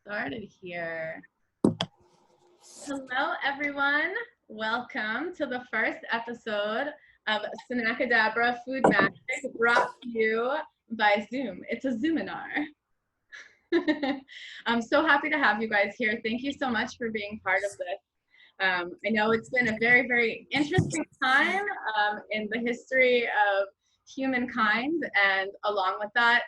Started here. Hello, everyone. Welcome to the first episode of Snackadabra Food Magic, brought to you by Zoom. It's a Zoominar. I'm so happy to have you guys here. Thank you so much for being part of this. I know it's been a very, very interesting time in the history of humankind, and along with that,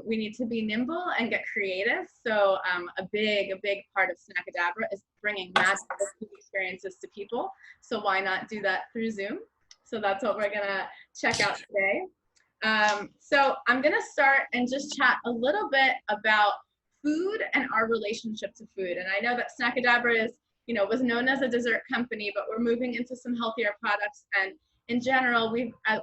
we need to be nimble and get creative. So a big part of Snackadabra is bringing magical food experiences to people. So why not do that through Zoom? So that's what we're gonna check out today. So I'm gonna start and just chat a little bit about food and our relationship to food. And I know that Snackadabra is, was known as a dessert company, but we're moving into some healthier products. And in general,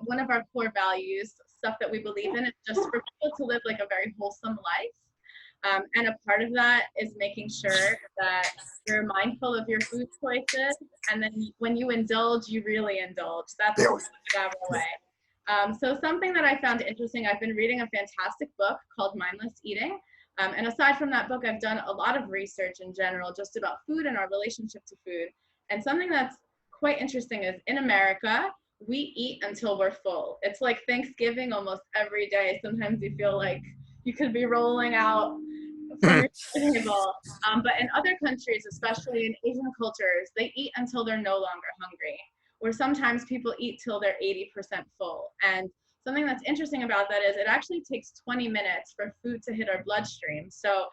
one of our core values, stuff that we believe in, is just for people to live like a very wholesome life. And a part of that is making sure that you're mindful of your food choices. And then when you indulge, you really indulge. That's the Snackadabra way. So something that I found interesting, I've been reading a fantastic book called Mindless Eating. And aside from that book, I've done a lot of research in general just about food and our relationship to food. And something that's quite interesting is in America, we eat until we're full. It's like Thanksgiving almost every day. Sometimes you feel like you could be rolling out from your table. But in other countries, especially in Asian cultures, they eat until they're no longer hungry. Or sometimes people eat till they're 80% full. And something that's interesting about that is it actually takes 20 minutes for food to hit our bloodstream. So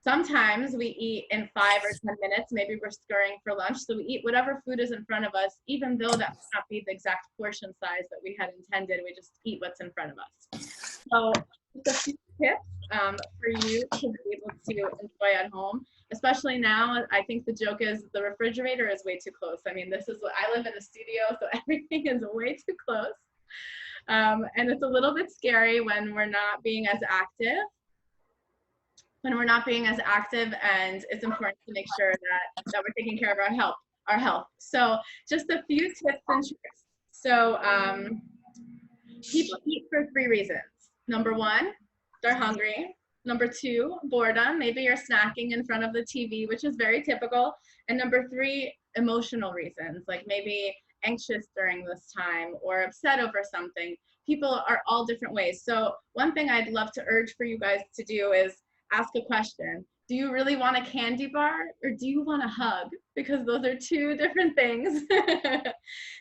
sometimes we eat in 5 or 10 minutes, maybe we're scurrying for lunch. So we eat whatever food is in front of us, even though that might not be the exact portion size that we had intended. We just eat what's in front of us. So just a few tips for you to be able to enjoy at home, especially now. I think the joke is the refrigerator is way too close. I mean, this is what I live in a studio, so everything is way too close. And it's a little bit scary when we're not being as active. And it's important to make sure that we're taking care of our health. So just a few tips and tricks. So people eat for 3 reasons. Number 1, they're hungry. Number 2, boredom. Maybe you're snacking in front of the TV, which is very typical. And number 3, emotional reasons, like maybe anxious during this time or upset over something. People are all different ways. So one thing I'd love to urge for you guys to do is ask a question. Do you really want a candy bar or do you want a hug? Because those are 2 different things.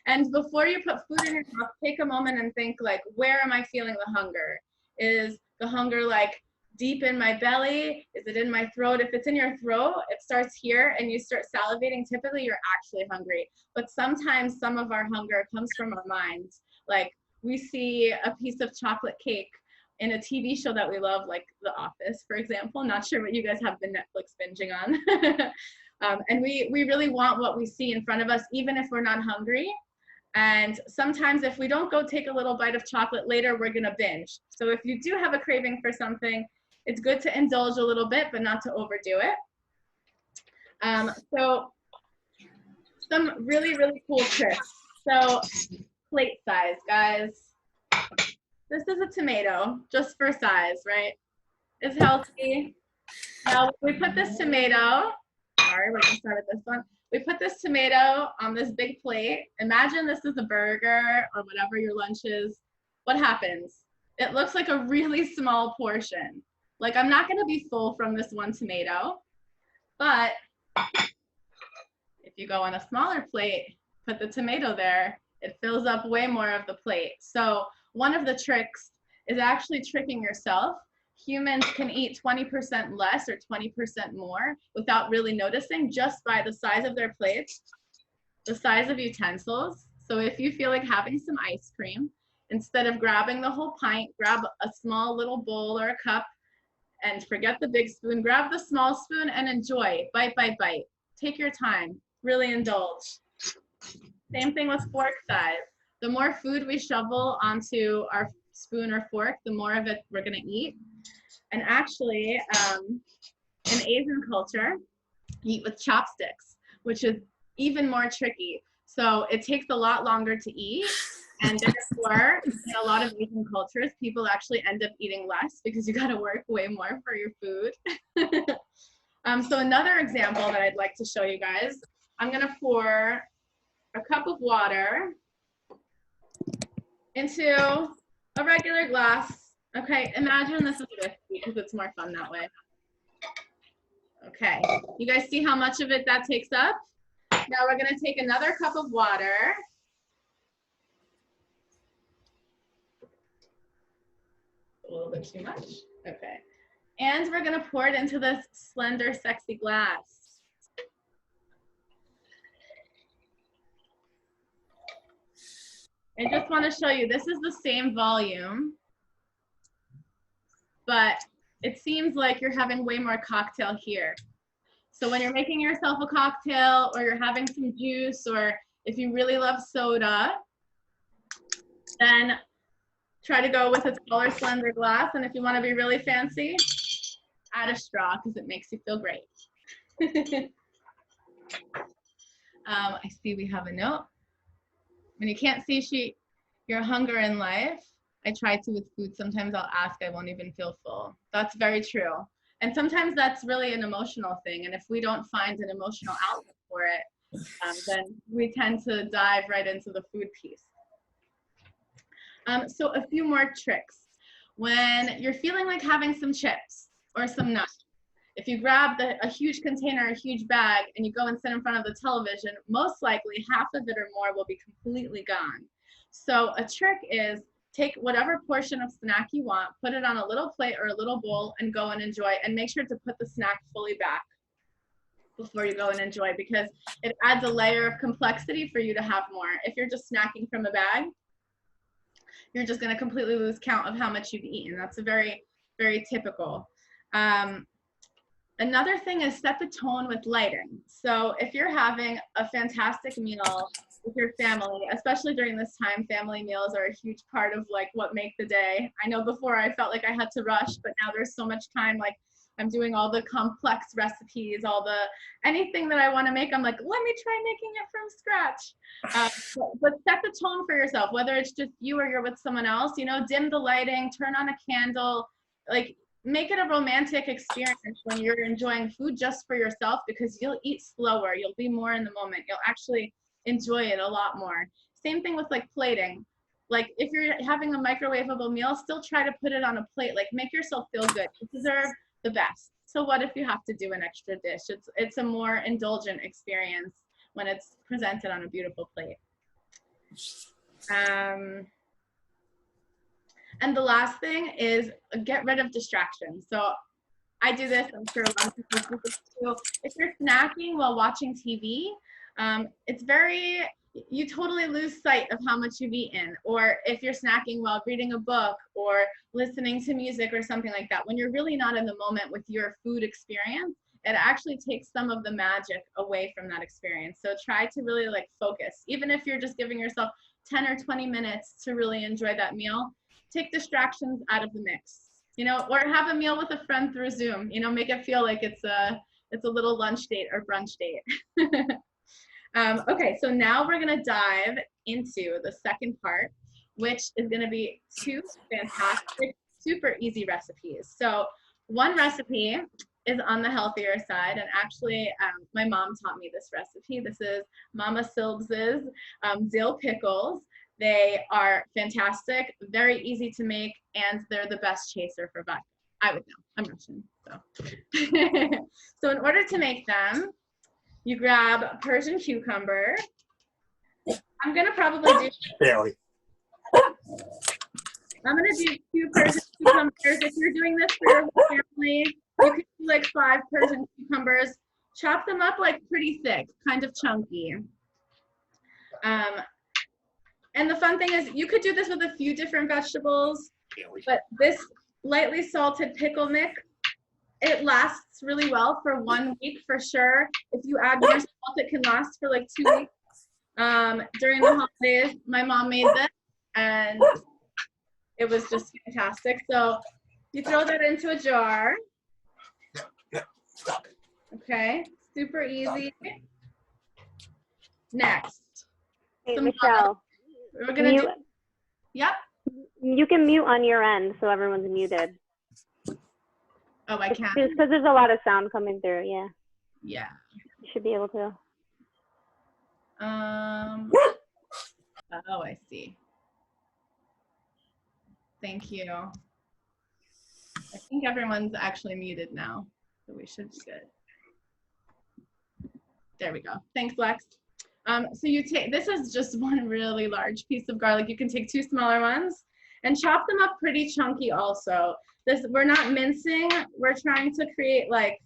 And before you put food in your mouth, take a moment and think, like, where am I feeling the hunger? Is the hunger like deep in my belly? Is it in my throat? If it's in your throat, it starts here and you start salivating, typically you're actually hungry. But sometimes some of our hunger comes from our minds. Like we see a piece of chocolate cake in a TV show that we love, like The Office, for example. Not sure what you guys have been Netflix binging on. And we really want what we see in front of us, even if we're not hungry. And sometimes if we don't go take a little bite of chocolate later, we're gonna binge. So if you do have a craving for something, it's good to indulge a little bit, but not to overdo it. So some really cool tricks. So plate size, guys. This is a tomato, just for size, right? It's healthy. Now we put this tomato, sorry, we're gonna start with this one. We put this tomato on this big plate. Imagine this is a burger or whatever your lunch is. What happens? It looks like a really small portion. Like I'm not gonna be full from this one tomato, but if you go on a smaller plate, put the tomato there, it fills up way more of the plate. So one of the tricks is actually tricking yourself. Humans can eat 20% less or 20% more without really noticing, just by the size of their plates, the size of utensils. So if you feel like having some ice cream, instead of grabbing the whole pint, grab a small little bowl or a cup and forget the big spoon, grab the small spoon and enjoy, bite by bite. Take your time, really indulge. Same thing with fork size. The more food we shovel onto our spoon or fork, the more of it we're gonna eat. And actually, in Asian culture, you eat with chopsticks, which is even more tricky. So it takes a lot longer to eat. And therefore, in a lot of Asian cultures, people actually end up eating less because you gotta work way more for your food. So another example that I'd like to show you guys, I'm gonna pour a cup of water into a regular glass. Okay, imagine this is whiskey because it's more fun that way. Okay, you guys see how much of it that takes up? Now we're gonna take another cup of water. A little bit too much, okay. And we're gonna pour it into this slender, sexy glass. I just wanna show you, this is the same volume, but it seems like you're having way more cocktail here. So when you're making yourself a cocktail or you're having some juice, or if you really love soda, then try to go with a taller, slender glass. And if you want to be really fancy, add a straw because it makes you feel great. I see we have a note. When you can't see your hunger in life, I try to with food. Sometimes I'll ask, I won't even feel full. That's very true. And sometimes that's really an emotional thing. And if we don't find an emotional outlet for it, then we tend to dive right into the food piece. So a few more tricks. When you're feeling like having some chips or some nuts, if you grab a huge container, a huge bag, and you go and sit in front of the television, most likely half of it or more will be completely gone. So a trick is take whatever portion of snack you want, put it on a little plate or a little bowl, and go and enjoy, and make sure to put the snack fully back before you go and enjoy, because it adds a layer of complexity for you to have more. If you're just snacking from a bag, you're just going to completely lose count of how much you've eaten. That's a very, very typical. Another thing is set the tone with lighting. So if you're having a fantastic meal with your family, especially during this time, family meals are a huge part of like what make the day. I know before I felt like I had to rush, but now there's so much time. Like I'm doing all the complex recipes, anything that I want to make, I'm like, let me try making it from scratch. But set the tone for yourself, whether it's just you or you're with someone else, you know, dim the lighting, turn on a candle, like make it a romantic experience when you're enjoying food just for yourself, because you'll eat slower, you'll be more in the moment, you'll actually enjoy it a lot more. Same thing with like plating. Like if you're having a microwavable meal, still try to put it on a plate, like make yourself feel good. You deserve the best. So what if you have to do an extra dish? It's a more indulgent experience when it's presented on a beautiful plate. And the last thing is get rid of distractions. So I do this, I'm sure a lot of people do this too. If you're snacking while watching TV, you totally lose sight of how much you've eaten. Or if you're snacking while reading a book or listening to music or something like that, when you're really not in the moment with your food experience, it actually takes some of the magic away from that experience. So try to really like focus. Even if you're just giving yourself 10 or 20 minutes to really enjoy that meal, take distractions out of the mix, you know, or have a meal with a friend through Zoom, you know, make it feel like it's a little lunch date or brunch date. Okay, so now we're gonna dive into the second part, which is gonna be 2 fantastic, super easy recipes. So one recipe is on the healthier side, and actually my mom taught me this recipe. This is Mama Silvs's dill pickles. They are fantastic, very easy to make, and they're the best chaser for vodka. I would know, I'm Russian, so. So in order to make them, you grab Persian cucumber. I'm gonna probably do, Barely. I'm gonna do 2 Persian cucumbers. If you're doing this for your whole family, you could do like 5 Persian cucumbers. Chop them up like pretty thick, kind of chunky. And the fun thing is you could do this with a few different vegetables, but this lightly salted pickle mix, it lasts really well for 1 week for sure. If you add more salt, it can last for like 2 weeks. During the holidays, my mom made this and it was just fantastic. So you throw that into a jar. Okay, super easy. Next. Hey, Michelle. We're gonna do, yep. You can mute on your end so everyone's muted. Oh, I can? Just because there's a lot of sound coming through, yeah. Yeah. You should be able to. Oh, I see. Thank you. I think everyone's actually muted now, so we should be good. There we go. Thanks, Lex. So you take, this is just one really large piece of garlic. You can take 2 smaller ones and chop them up pretty chunky also. This, we're not mincing, we're trying to create like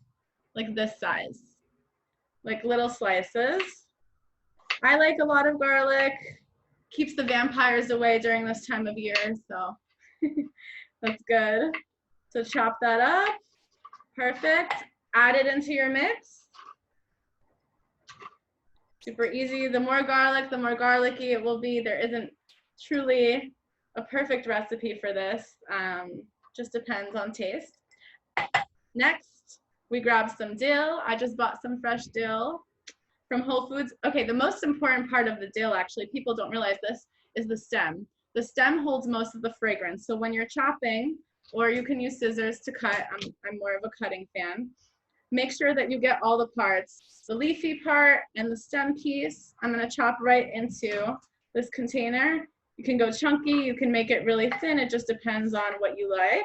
this size, like little slices. I like a lot of garlic, keeps the vampires away during this time of year, so that's good. So chop that up, perfect. Add it into your mix. Super easy. The more garlic, the more garlicky it will be. There isn't truly a perfect recipe for this. Just depends on taste. Next, we grab some dill. I just bought some fresh dill from Whole Foods. Okay, the most important part of the dill, actually, people don't realize this, is the stem. The stem holds most of the fragrance. So when you're chopping, or you can use scissors to cut, I'm more of a cutting fan, make sure that you get all the parts, the leafy part and the stem piece. I'm gonna chop right into this container. You can go chunky, you can make it really thin. It just depends on what you like.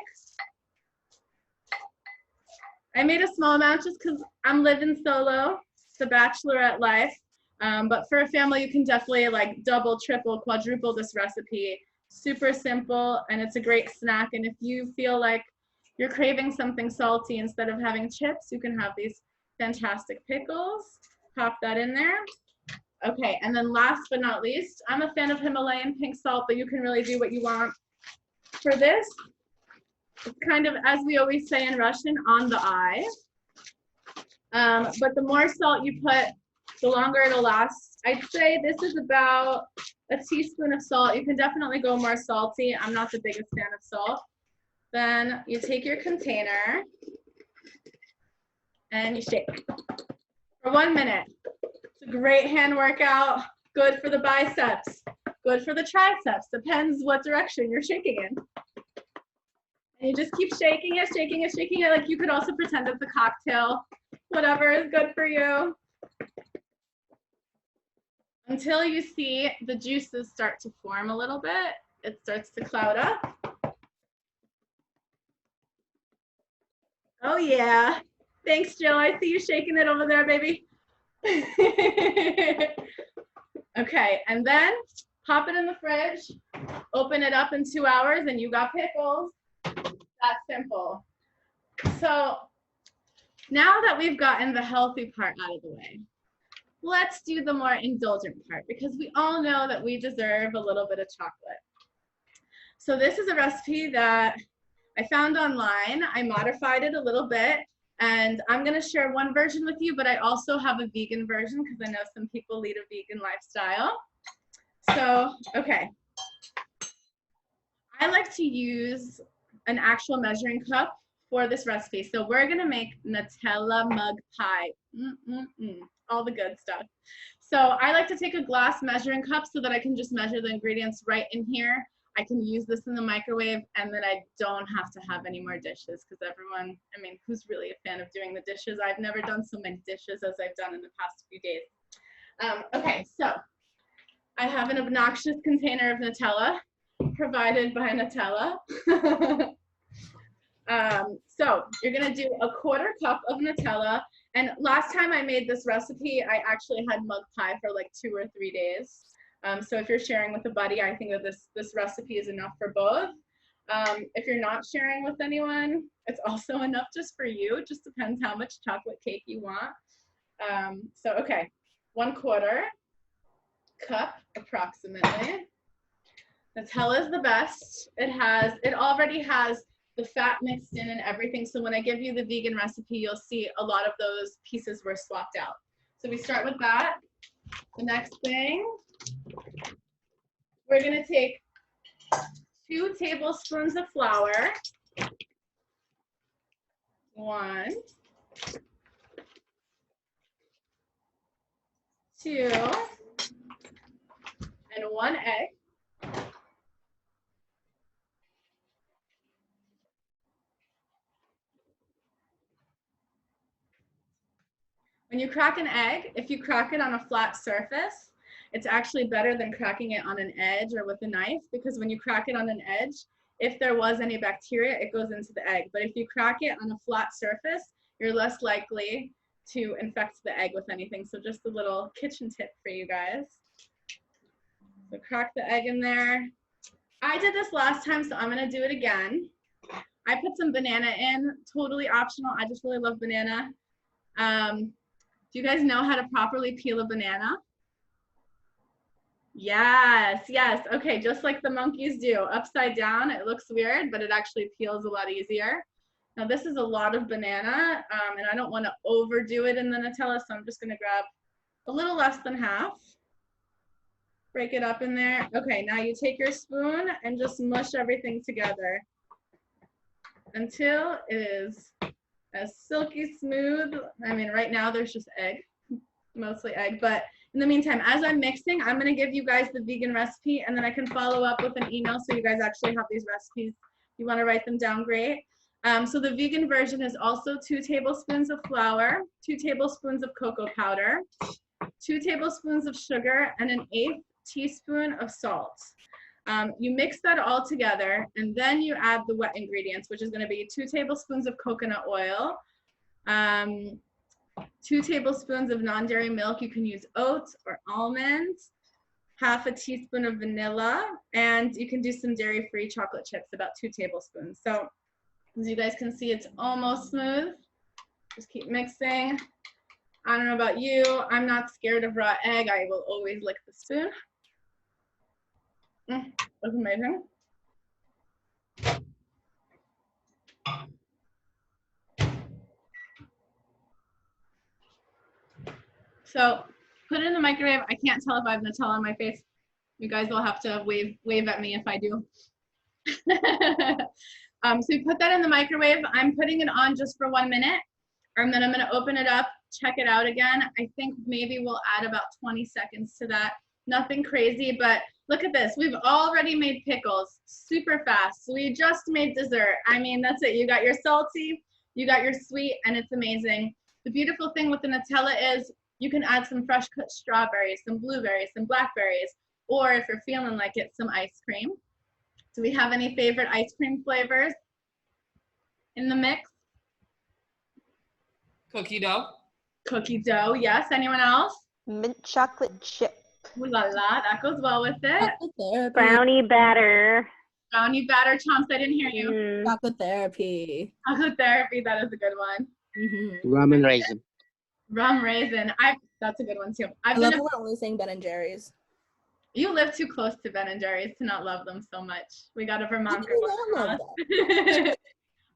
I made a small amount just because I'm living solo, the bachelorette life. But for a family, you can definitely like double, triple, quadruple this recipe. Super simple, and it's a great snack. And if you feel like you're craving something salty, instead of having chips, you can have these fantastic pickles. Pop that in there. Okay, and then last but not least, I'm a fan of Himalayan pink salt, but you can really do what you want. For this, it's kind of, as we always say in Russian, on the eye. But the more salt you put, the longer it'll last. I'd say this is about a teaspoon of salt. You can definitely go more salty. I'm not the biggest fan of salt. Then you take your container and you shake for 1 minute. It's a great hand workout, good for the biceps, good for the triceps, depends what direction you're shaking in. And you just keep shaking it, shaking it, shaking it. Like you could also pretend it's a cocktail, whatever is good for you. Until you see the juices start to form a little bit, it starts to cloud up. Oh yeah. Thanks, Jill. I see you shaking it over there, baby. Okay, and then pop it in the fridge, open it up in 2 hours, and you got pickles. That's simple. So now that we've gotten the healthy part out of the way, let's do the more indulgent part, because we all know that we deserve a little bit of chocolate. So this is a recipe that I found online. I modified it a little bit, and I'm gonna share one version with you, but I also have a vegan version because I know some people lead a vegan lifestyle. So, okay. I like to use an actual measuring cup for this recipe. So we're gonna make Nutella mug pie. All the good stuff. So I like to take a glass measuring cup so that I can just measure the ingredients right in here. I can use this in the microwave, and then I don't have to have any more dishes, because everyone, I mean, who's really a fan of doing the dishes? I've never done so many dishes as I've done in the past few days. Okay, so I have an obnoxious container of Nutella provided by Nutella. So you're gonna do a 1/4 cup of Nutella. And last time I made this recipe, I actually had mug pie for like 2 or 3 days. So if you're sharing with a buddy, I think that this recipe is enough for both. If you're not sharing with anyone, it's also enough just for you. It just depends how much chocolate cake you want. So okay, 1/4 cup approximately. Nutella is the best. It already has the fat mixed in and everything. So when I give you the vegan recipe, you'll see a lot of those pieces were swapped out. So we start with that. The next thing, we're gonna take 2 tablespoons of flour. 1, 2, and 1 egg. When you crack an egg, if you crack it on a flat surface, it's actually better than cracking it on an edge or with a knife, because when you crack it on an edge, if there was any bacteria, it goes into the egg. But if you crack it on a flat surface, you're less likely to infect the egg with anything. So just a little kitchen tip for you guys. So crack the egg in there. I did this last time, so I'm gonna do it again. I put some banana in, totally optional. I just really love banana. Do you guys know how to properly peel a banana? Yes, yes. Okay, just like the monkeys do. Upside down, it looks weird, but it actually peels a lot easier. Now this is a lot of banana, and I don't want to overdo it in the Nutella, so I'm just gonna grab a little less than half. Break it up in there. Okay, now you take your spoon and just mush everything together until it is as silky smooth. I mean, right now there's just egg, mostly egg, but in the meantime, as I'm mixing, I'm gonna give you guys the vegan recipe, and then I can follow up with an email so you guys actually have these recipes. If you wanna write them down, great. So the vegan version is also 2 tablespoons of flour, 2 tablespoons of cocoa powder, 2 tablespoons of sugar, and an 1/8 teaspoon of salt. You mix that all together, and then you add the wet ingredients, which is gonna be 2 tablespoons of coconut oil, 2 tablespoons of non-dairy milk. You can use oats or almonds, 1/2 teaspoon of vanilla, and you can do some dairy-free chocolate chips, about 2 tablespoons. So as you guys can see, it's almost smooth. Just keep mixing. I don't know about you, I'm not scared of raw egg. I will always lick the spoon. That's amazing. So put it in the microwave. I can't tell if I have Nutella on my face. You guys will have to wave at me if I do. So you put that in the microwave. I'm putting it on just for 1 minute, and then I'm gonna open it up, check it out again. I think maybe we'll add about 20 seconds to that. Nothing crazy, but look at this. We've already made pickles super fast. So we just made dessert. I mean, that's it. You got your salty, you got your sweet, and it's amazing. The beautiful thing with the Nutella is you can add some fresh cut strawberries, some blueberries, some blackberries, or if you're feeling like it, some ice cream. Do we have any favorite ice cream flavors in the mix? Cookie dough. Cookie dough, yes. Anyone else? Mint chocolate chip. Ooh la la, that goes well with it. Brownie batter. Brownie batter, Chomps, I didn't hear you. Chocolate therapy. Chocolate therapy, that is a good one. Rum and raisin. Rum raisin, that's a good one too. I love how we're only saying Ben and Jerry's. You live too close to Ben and Jerry's to not love them so much. We got a Vermont girl.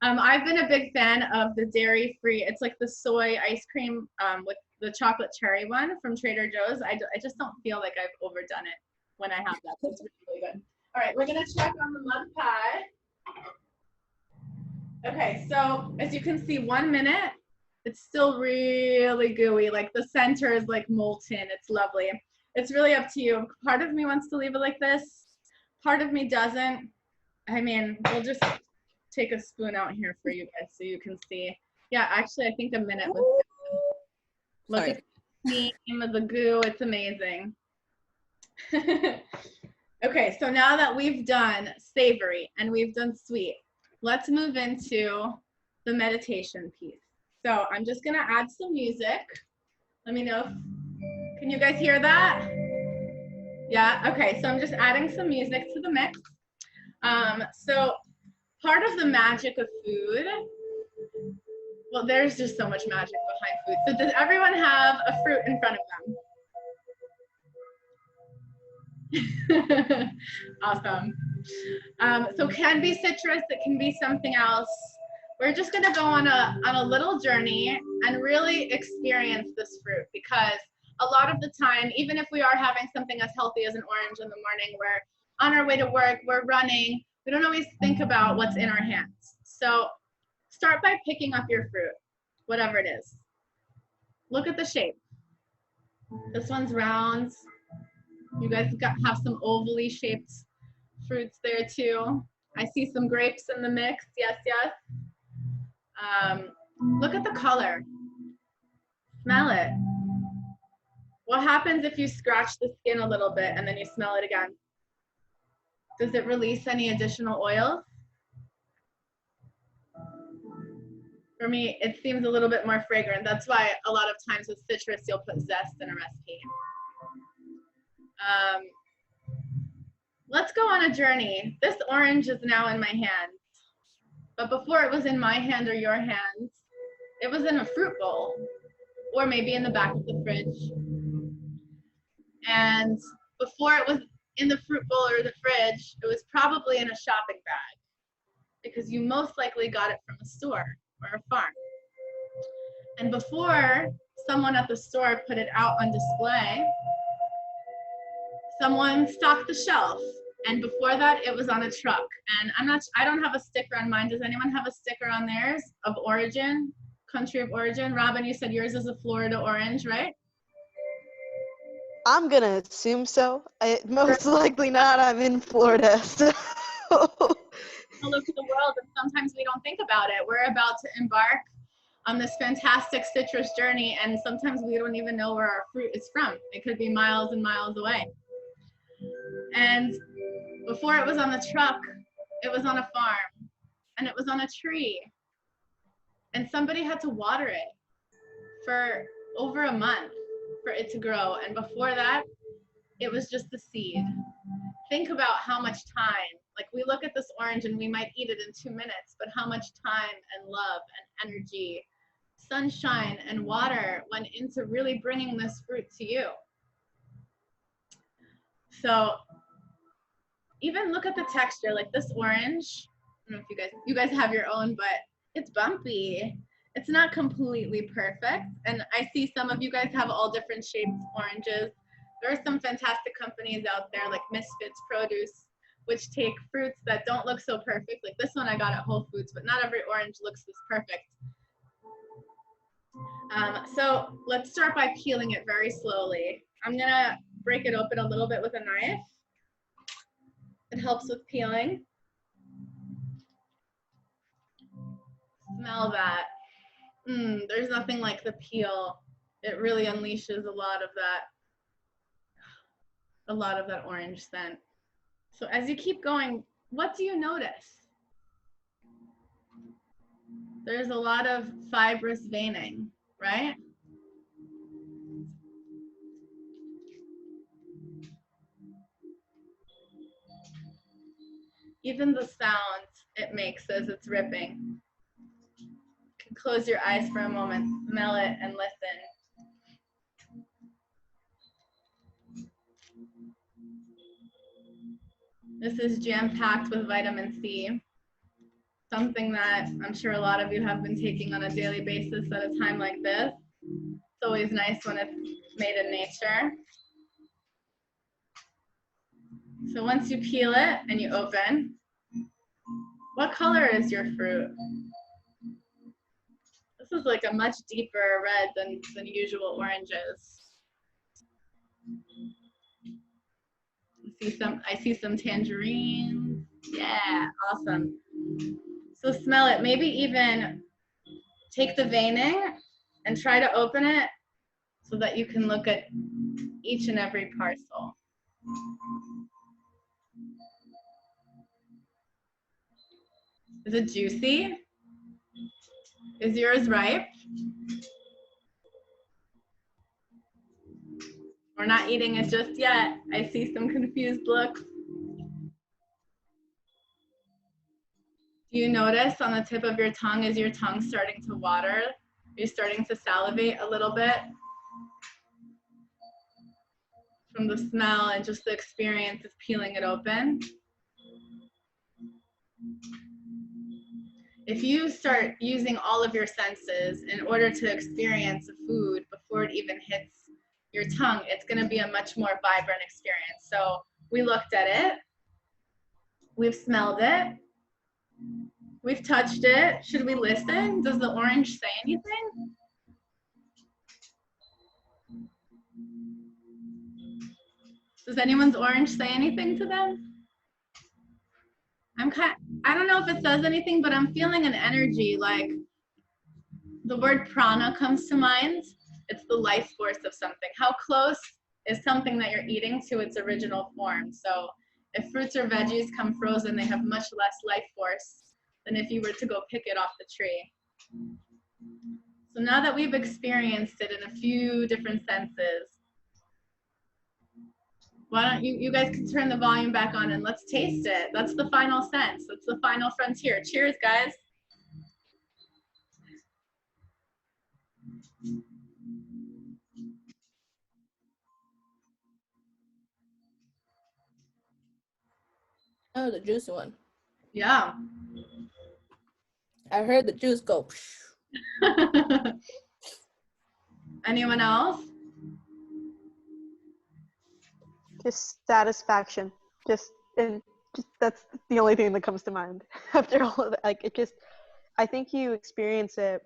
I've been a big fan of the dairy-free. It's like the soy ice cream with the chocolate cherry one from Trader Joe's. I just don't feel like I've overdone it when I have that. It's really good. All right, we're gonna check on the mud pie. Okay, so as you can see, 1 minute, it's still really gooey. Like the center is like molten. It's lovely. It's really up to you. Part of me wants to leave it like this. Part of me doesn't. I mean, we'll just take a spoon out here for you guys so you can see. Yeah, actually, I think a minute was good. Look at the steam of the goo. It's amazing. Okay, so now that we've done savory and we've done sweet, let's move into the meditation piece. So I'm just gonna add some music. Let me know if, can you guys hear that? Yeah, okay, so I'm just adding some music to the mix. So part of the magic of food, well, there's just so much magic behind food. So does everyone have a fruit in front of them? Awesome. So can be citrus, it can be something else. We're just gonna go on a little journey and really experience this fruit, because a lot of the time, even if we are having something as healthy as an orange in the morning, we're on our way to work, we're running, we don't always think about what's in our hands. So start by picking up your fruit, whatever it is. Look at the shape. This one's round. You guys have some ovally shaped fruits there too. I see some grapes in the mix, yes, yes. Look at the color. Smell it. What happens if you scratch the skin a little bit and then you smell it again? Does it release any additional oils? For me, it seems a little bit more fragrant. That's why a lot of times with citrus, you'll put zest in a recipe. Let's go on a journey. This orange is now in my hands. But before it was in my hand or your hands, it was in a fruit bowl, or maybe in the back of the fridge. And before it was in the fruit bowl or the fridge, it was probably in a shopping bag, because you most likely got it from a store or a farm. And before someone at the store put it out on display, someone stocked the shelf. And before that, it was on a truck. And I don't have a sticker on mine. Does anyone have a sticker on theirs of origin, country of origin? Robin, you said yours is a Florida orange, right? I'm gonna assume so. Most likely not. I'm in Florida, so. All over the world, and sometimes we don't think about it. We're about to embark on this fantastic citrus journey, and sometimes we don't even know where our fruit is from. It could be miles and miles away. And before it was on the truck, it was on a farm, and it was on a tree. And somebody had to water it for over a month for it to grow. And before that, it was just the seed. Think about how much time, like we look at this orange and we might eat it in 2 minutes, but how much time and love and energy, sunshine and water went into really bringing this fruit to you. So even look at the texture, like this orange, I don't know if you guys have your own, but it's bumpy. It's not completely perfect. And I see some of you guys have all different shaped oranges. There are some fantastic companies out there like Misfits Produce, which take fruits that don't look so perfect. Like this one I got at Whole Foods, but not every orange looks this perfect. So let's start by peeling it very slowly. I'm gonna break it open a little bit with a knife. It helps with peeling. Smell that. There's nothing like the peel. It really unleashes a lot of that orange scent. So as you keep going, what do you notice? There's a lot of fibrous veining, right? Even the sound it makes as it's ripping. You can close your eyes for a moment, smell it, and listen. This is jam-packed with vitamin C, something that I'm sure a lot of you have been taking on a daily basis at a time like this. It's always nice when it's made in nature. So once you peel it and you open, what color is your fruit? This is like a much deeper red than usual oranges. I see some tangerines. Yeah, awesome. So smell it. Maybe even take the veining and try to open it so that you can look at each and every parcel. Is it juicy? Is yours ripe? We're not eating it just yet. I see some confused looks. Do you notice on the tip of your tongue, is your tongue starting to water? Are you starting to salivate a little bit? From the smell and just the experience of peeling it open. If you start using all of your senses in order to experience a food before it even hits your tongue, it's going to be a much more vibrant experience. So we looked at it, we've smelled it, we've touched it. Should we listen? Does the orange say anything? Does anyone's orange say anything to them? I don't know if it says anything, but I'm feeling an energy, like the word prana comes to mind. It's the life force of something. How close is something that you're eating to its original form? So if fruits or veggies come frozen, they have much less life force than if you were to go pick it off the tree. So now that we've experienced it in a few different senses, why don't you guys can turn the volume back on and let's taste it. That's the final sense. That's the final frontier. Cheers, guys. Oh, the juicy one. Yeah. I heard the juice go. Anyone else? Just satisfaction. Just that's the only thing that comes to mind after all of that. Like it just, I think you experience it.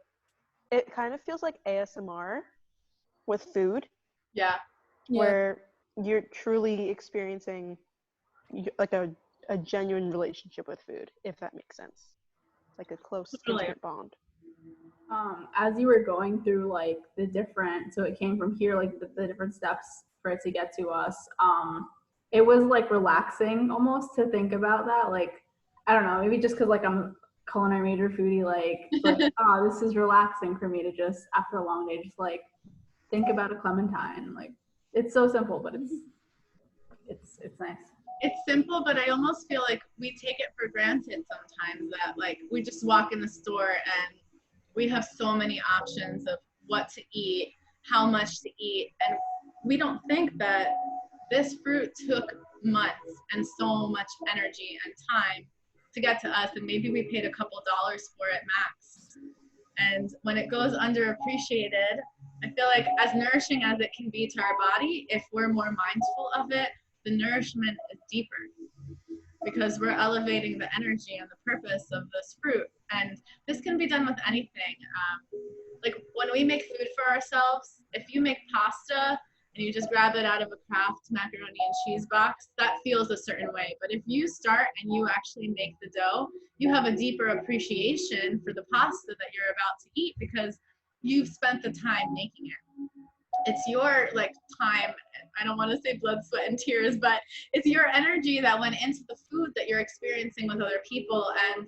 It kind of feels like ASMR with food, Yeah. where you're truly experiencing like a genuine relationship with food, if that makes sense. Like a close, Totally. intimate bond. As you were going through like the different, so it came from here, like the different steps for it to get to us, it was like relaxing almost to think about that. Like, I don't know, maybe just because like I'm a culinary major foodie, like, it's like this is relaxing for me to just, after a long day, just like think about a clementine. Like, it's so simple, but it's nice. It's simple, but I almost feel like we take it for granted sometimes that like we just walk in the store and we have so many options of what to eat, how much to eat, and we don't think that this fruit took months and so much energy and time to get to us, and maybe we paid a couple dollars for it max. And when it goes underappreciated, I feel like as nourishing as it can be to our body, if we're more mindful of it, the nourishment is deeper because we're elevating the energy and the purpose of this fruit. And this can be done with anything. Like when we make food for ourselves, if you make pasta and you just grab it out of a Kraft macaroni and cheese box, that feels a certain way. But if you start and you actually make the dough, you have a deeper appreciation for the pasta that you're about to eat because you've spent the time making it. It's your like time, I don't want to say blood, sweat, and tears, but it's your energy that went into the food that you're experiencing with other people. And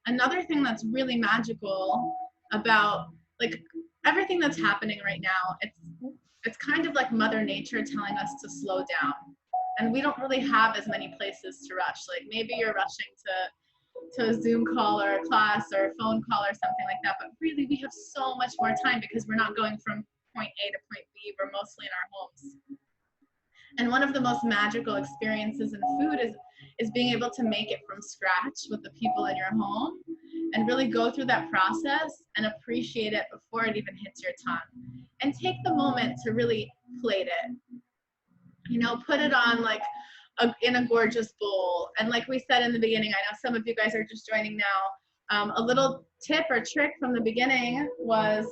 another thing that's really magical about like everything that's happening right now, it's kind of like Mother Nature telling us to slow down. And we don't really have as many places to rush. Like maybe you're rushing to a Zoom call or a class or a phone call or something like that, but really we have so much more time because we're not going from point A to point B, we're mostly in our homes. And one of the most magical experiences in food is being able to make it from scratch with the people in your home and really go through that process and appreciate it before it even hits your tongue. And take the moment to really plate it. You know, put it on like in a gorgeous bowl. And like we said in the beginning, I know some of you guys are just joining now, a little tip or trick from the beginning was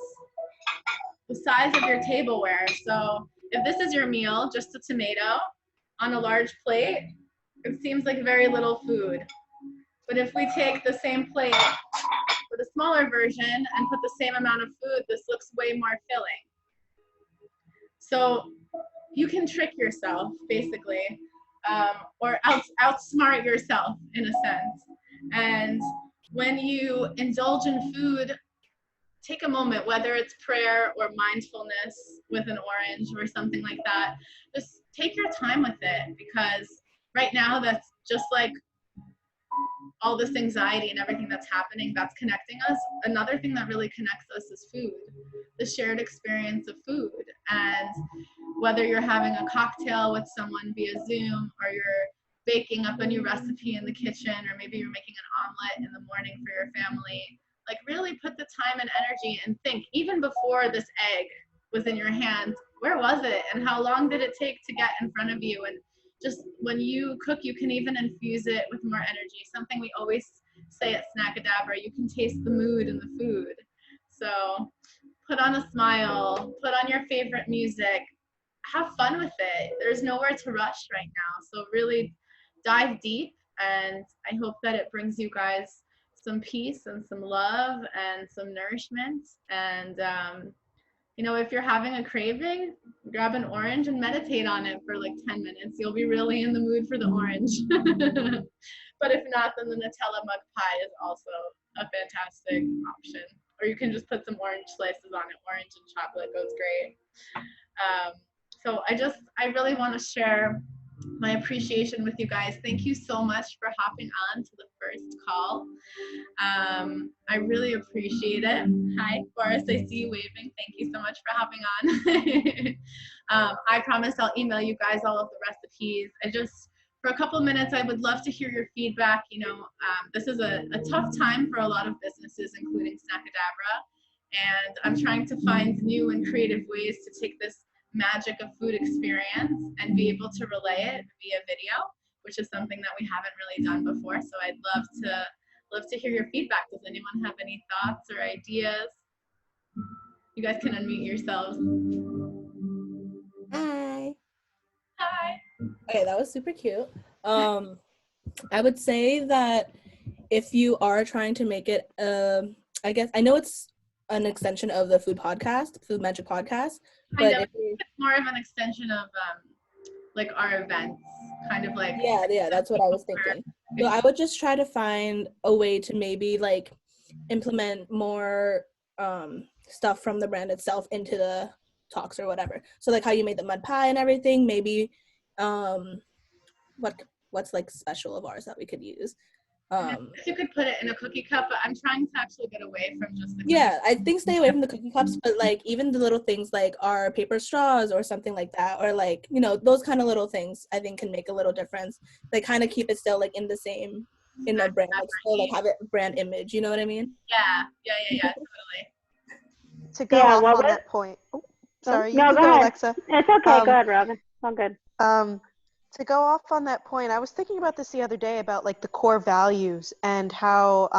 the size of your tableware. So if this is your meal, just a tomato on a large plate, it seems like very little food. But if we take the same plate with a smaller version and put the same amount of food, this looks way more filling. So you can trick yourself, basically, or outsmart yourself in a sense. And when you indulge in food, take a moment, whether it's prayer or mindfulness with an orange or something like that. Just take your time with it because right now that's just like all this anxiety and everything that's happening that's connecting us. Another thing that really connects us is food, the shared experience of food. And whether you're having a cocktail with someone via Zoom or you're baking up a new recipe in the kitchen, or maybe you're making an omelet in the morning for your family, like really put the time and energy and think, even before this egg was in your hand, where was it and how long did it take to get in front of you? And just when you cook, you can even infuse it with more energy. Something we always say at Snackadabra, you can taste the mood in the food. So put on a smile, put on your favorite music, have fun with it. There's nowhere to rush right now. So really dive deep, and I hope that it brings you guys some peace and some love and some nourishment. And if you're having a craving, grab an orange and meditate on it for like 10 minutes. You'll be really in the mood for the orange. But if not, then the Nutella mug pie is also a fantastic option. Or you can just put some orange slices on it. Orange and chocolate goes great. So I really want to share my appreciation with you guys. Thank you so much for hopping on to the first call. I really appreciate it. Hi, Forrest, I see you waving. Thank you so much for hopping on. I promise I'll email you guys all of the recipes. For a couple of minutes, I would love to hear your feedback. This is a tough time for a lot of businesses, including Snackadabra. And I'm trying to find new and creative ways to take this magic of food experience and be able to relay it via video, which is something that we haven't really done before. So I'd love to hear your feedback. Does anyone have any thoughts or ideas? You guys can unmute yourselves. Hi. Hi. Okay, that was super cute. I would say that if you are trying to make it, I guess, I know it's an extension of the Food Magic podcast, but it's more of an extension of like our events, kind of like. Yeah, that's what I was thinking. So I would just try to find a way to maybe like implement more stuff from the brand itself into the talks or whatever. So like how you made the mud pie and everything, maybe what's like special of ours that we could use. You could put it in a cookie cup, but I'm trying to actually get away from just the I think stay away from the cookie cups, but like even the little things like our paper straws or something like that, or like, those kind of little things I think can make a little difference. They kind of keep it still like in the brand, like still like have a brand image, you know what I mean? Yeah, totally. To go off on that point. Oh, sorry, you can go, Alexa. It's okay. Go ahead, Robin. It's all good. To go off on that point, I was thinking about this the other day about like the core values and how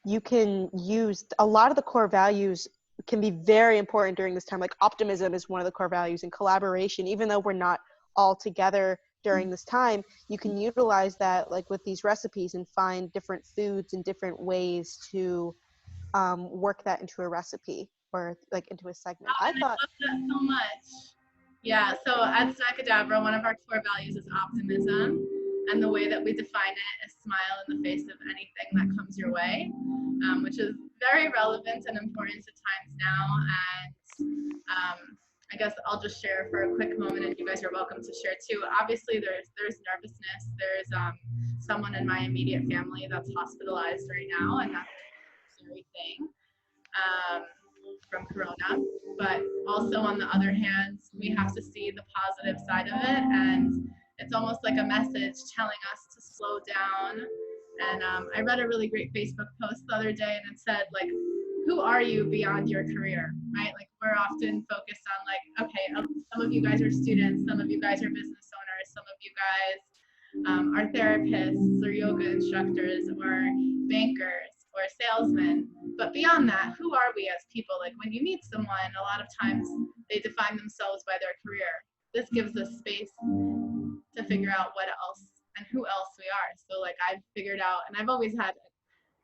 you can use a lot of the core values can be very important during this time. Like optimism is one of the core values, and collaboration, even though we're not all together during this time, you can utilize that like with these recipes and find different foods and different ways to work that into a recipe or like into a segment. I love that so much. Yeah, so at Snackadabra, one of our core values is optimism, and the way that we define it is smile in the face of anything that comes your way, which is very relevant and important to times now. And I guess I'll just share for a quick moment, and you guys are welcome to share too. Obviously, there's nervousness. There's someone in my immediate family that's hospitalized right now, and that's a scary thing. From Corona, but also on the other hand, we have to see the positive side of it, and it's almost like a message telling us to slow down. And I read a really great Facebook post the other day, and it said like, who are you beyond your career, right? Like we're often focused on like, okay, some of you guys are students, some of you guys are business owners, some of you guys are therapists or yoga instructors or bankers or salesmen, but beyond that, who are we as people? Like when you meet someone, a lot of times they define themselves by their career. This gives us space to figure out what else and who else we are. So like I've figured out, and I've always had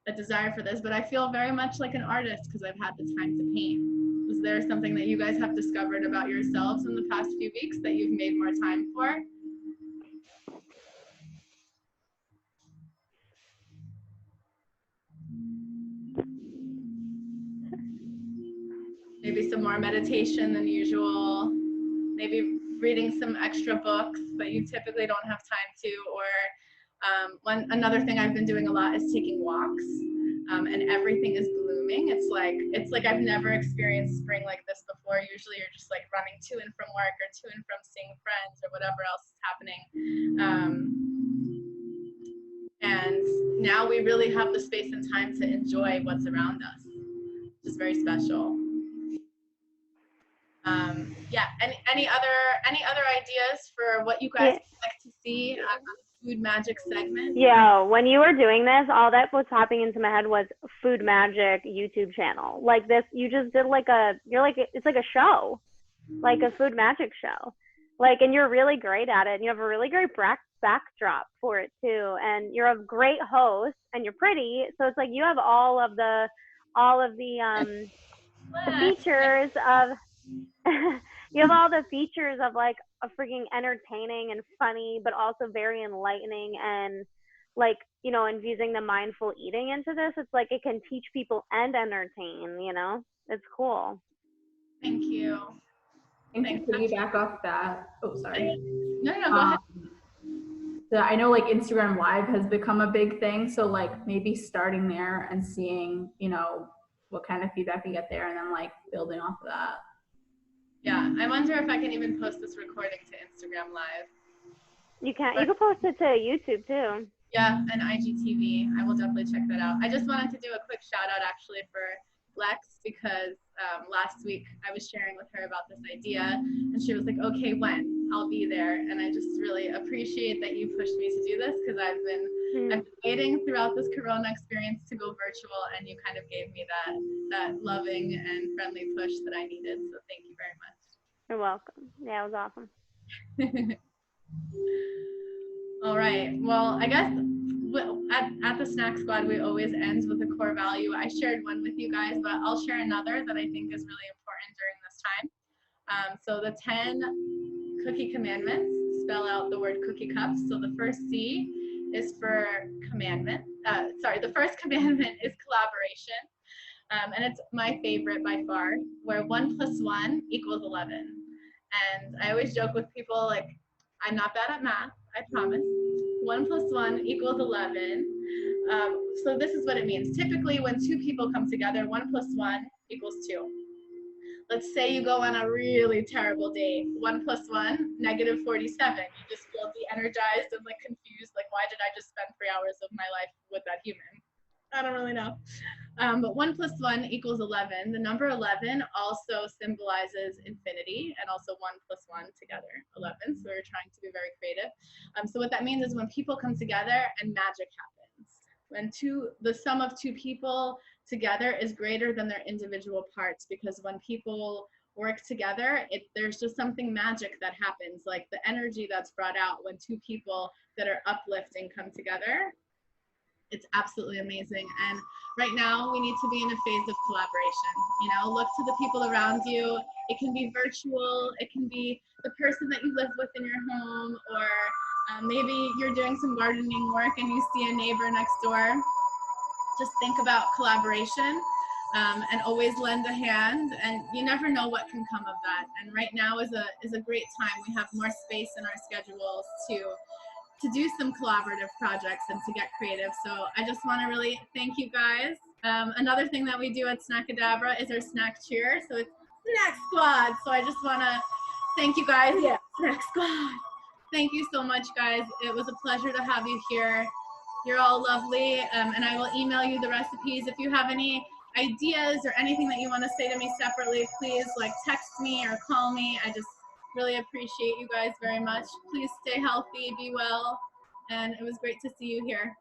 a desire for this, but I feel very much like an artist because I've had the time to paint. Is there something that you guys have discovered about yourselves in the past few weeks that you've made more time for? Maybe some more meditation than usual, maybe reading some extra books that you typically don't have time to, or another thing I've been doing a lot is taking walks, and everything is blooming. It's like I've never experienced spring like this before. Usually you're just like running to and from work or to and from seeing friends or whatever else is happening. And now we really have the space and time to enjoy what's around us, which is very special. Yeah, any other ideas for what you guys would like to see on the Food Magic segment? Yeah, when you were doing this, all that was popping into my head was Food Magic YouTube channel. Like this, you just did it's like a show, like a Food Magic show. Like, and you're really great at it. And you have a really great backdrop for it too. And you're a great host and you're pretty. So it's like you have all of the the features of you have all the features of like a freaking entertaining and funny, but also very enlightening and like, you know, infusing the mindful eating into this. It's like it can teach people and entertain, you know? It's cool. Thank you. And to piggyback off that, oh, sorry. No, go ahead. So I know like Instagram Live has become a big thing. So like maybe starting there and seeing, you know, what kind of feedback we get there and then like building off of that. Yeah, I wonder if I can even post this recording to Instagram Live. You can post it to YouTube too. Yeah, and IGTV. I will definitely check that out. I just wanted to do a quick shout out actually for Lex because last week I was sharing with her about this idea and she was like, okay, when? I'll be there. And I just really appreciate that you pushed me to do this because I've been waiting throughout this Corona experience to go virtual and you kind of gave me that loving and friendly push that I needed. So thank you very much. You're welcome. Yeah, it was awesome. All right. Well, I guess at the Snack Squad, we always end with a core value. I shared one with you guys, but I'll share another that I think is really important during this time. So the 10 cookie commandments spell out the word cookie cups. So the first C is for commandment. The first commandment is collaboration. And it's my favorite by far, where 1 + 1 = 11. And I always joke with people like, I'm not bad at math, I promise. 1 + 1 = 11. So this is what it means. Typically, when 2 people come together, 1 + 1 = 2. Let's say you go on a really terrible date. 1 + 1 - 47. You just feel de-energized and like confused. Like, why did I just spend 3 hours of my life with that human? I don't really know. But 1 + 1 = 11. The number 11 also symbolizes infinity and also 1 + 1 together, 11. So we're trying to be very creative. So what that means is when people come together and magic happens. When the sum of 2 people together is greater than their individual parts, because when people work together, there's just something magic that happens, like the energy that's brought out when 2 people that are uplifting come together. It's absolutely amazing. And right now we need to be in a phase of collaboration. You know, look to the people around you. It can be virtual. It can be the person that you live with in your home, or maybe you're doing some gardening work and you see a neighbor next door. Just think about collaboration and always lend a hand. And you never know what can come of that. And right now is a great time. We have more space in our schedules to do some collaborative projects and to get creative. So I just want to really thank you guys. Another thing that we do at Snackadabra is our snack cheer. So it's Snack Squad. So I just want to thank you guys. Yeah, Snack Squad. Thank you so much, guys. It was a pleasure to have you here. You're all lovely. And I will email you the recipes. If you have any ideas or anything that you want to say to me separately, please like text me or call me. I just really appreciate you guys very much. Please stay healthy, be well, and it was great to see you here.